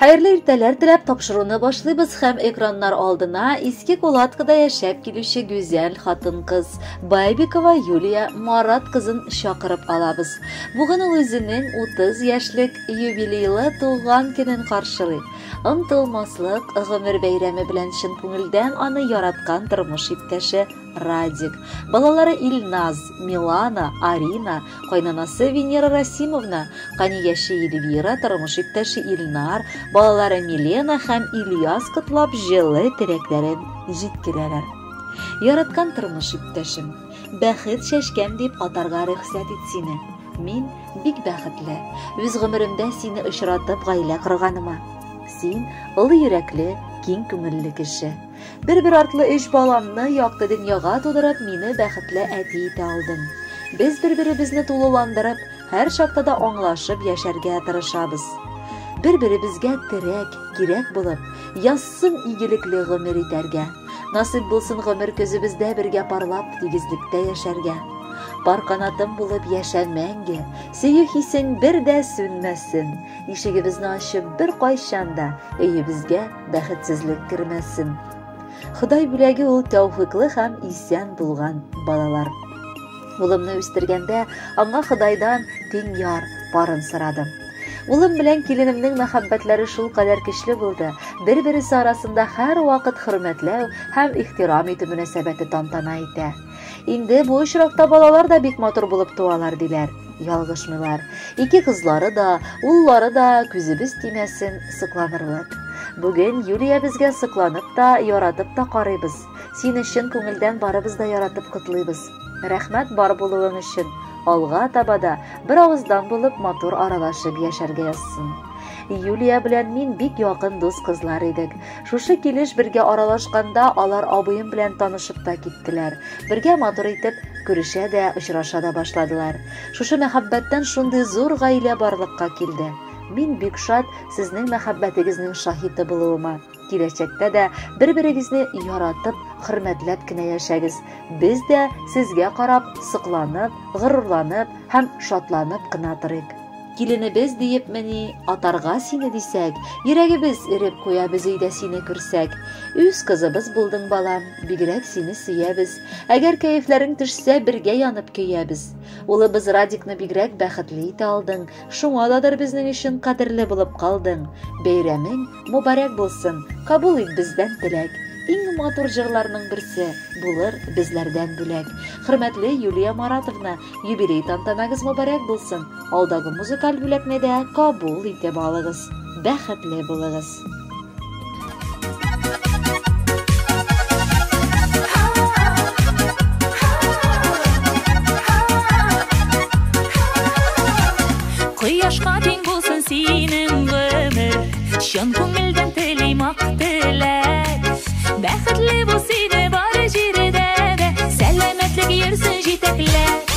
Хәерле иртәләр теләп тапшыруны башлыйбыз һәм экраннар алдына иске кулаткада яшәп килүче гүзәл хатын-кыз Байбикова Юлия Марат кызын чакырып алабыз. Бүген ул үзенең 30 яшьлек юбилейлы туган көнен каршылый. Ынтылмаслык гомер бәйрәме белән чын күңелдән аны яраткан тормыш иптәше Радик. Балалары Илназ, Милана, Арина, кайнанасы Венера Расимовна, канияше Эльвира, тормыш иптәше Илнар, балалары Милена һәм Ильяс котлап җылы теләкләрен җиткерәләр. Яраткан тормыш иптәшем, бәхет чәчкән дип атарга рөхсәт ит сине. Мин бик бәхетле, үз гомеремдә сине очратып гаилә корганыма. Син олы йөрәкле, киң күңелле кеше. Бер артлы 3 баламны якты дөньяга тудырып, мине бәхетле әти итә алдың. Без бер-беребезне тулыландырып, һәр чакта да аңлашып яшәргә тырышабыз. Бер-беребезгә терәк, кирәк булып, яссын игелекле гомер итәргә. Насыйп булсын гомер көзебездә бергә парлап, тигезлектә яшәргә. Бар канатым булып яшә мәңге, сөю хисең бер дә сүнмәсен. Ишегебезне ачып бер кайчан да өебезгә бәхетсезлек кермәсен. Ходай бүләге ул тәүфыйклы һәм исән булган балалар. Улымны үстергәндә аңа Ходайдан тиң яр барын сорадым. Улым белән киленемнең мәхәббәтләре шул кадәр көчле булды. Бер-берсе арасында һәр вакыт хөрмәтләү һәм ихтирам итү мөнәсәбәте тантана итә. Инде бу очракта балалар да бик матур булып туалар диләр. Ялгышмыйлар. 2 кызлары да, уллары да күзебез тимәсен сокланырлык. Бүген Юлия безгә сокланып та, яратып та карыйбыз. Син өчен күңелдән барыбыз да яратып котлыйбыз. Рәхмәт бар булуың өчен. Алга табада бер авыздан булып матур аралашып яшәргә язсын. Юлия белән мин бик якын дус кызлар идек. Шушы килеш бергә аралашканда алар абыем белән танышып та киттеләр. Бергә матур итеп күрешә дә, очраша да башладылар. Шушы мәхәббәттән шундый зур гаилә барлыкка килде. Мин бик шат сезнең мәхәббәтегезнең шаһиты булуыма. Киләчәктә дә бер-берегезне яратып, хөрмәтләп кенә яшәгез. Без дә сезгә карап, сыкланып, горурланып һәм шатланып кына торыйк. Киленебез диеп мени атарга сине дисәк, йөрәгебез иреп куя без өйдә сине күрсәк. Үз кызыбыз булдың балам, бигрәк сине сөябез. Әгәр кәефләрең төшсә, бергә янып көябез. Улыбыз Радикны бигрәк бәхетле итә алдың. Шуңа дадыр безнең өчен кадерле булып калдың. Бәйрәмең мубарак булсын. Кабул ит бездән теләк. Иң матур җырларның берсе булыр безләрдән бүләк. Хөрмәтле Юлия Маратовна, юбилей тантанагыз мубарак булсын. Алдагы музыкаль бүләкне дә кабул итеп алыгыз. Бәхетле булыгыз. Кояшка тең булсын синең гомер, чын күңелдән телим ак теләк. Бәхетле бул сине бар җирдә дә, сәламәтлек йөрсен җитәкләп.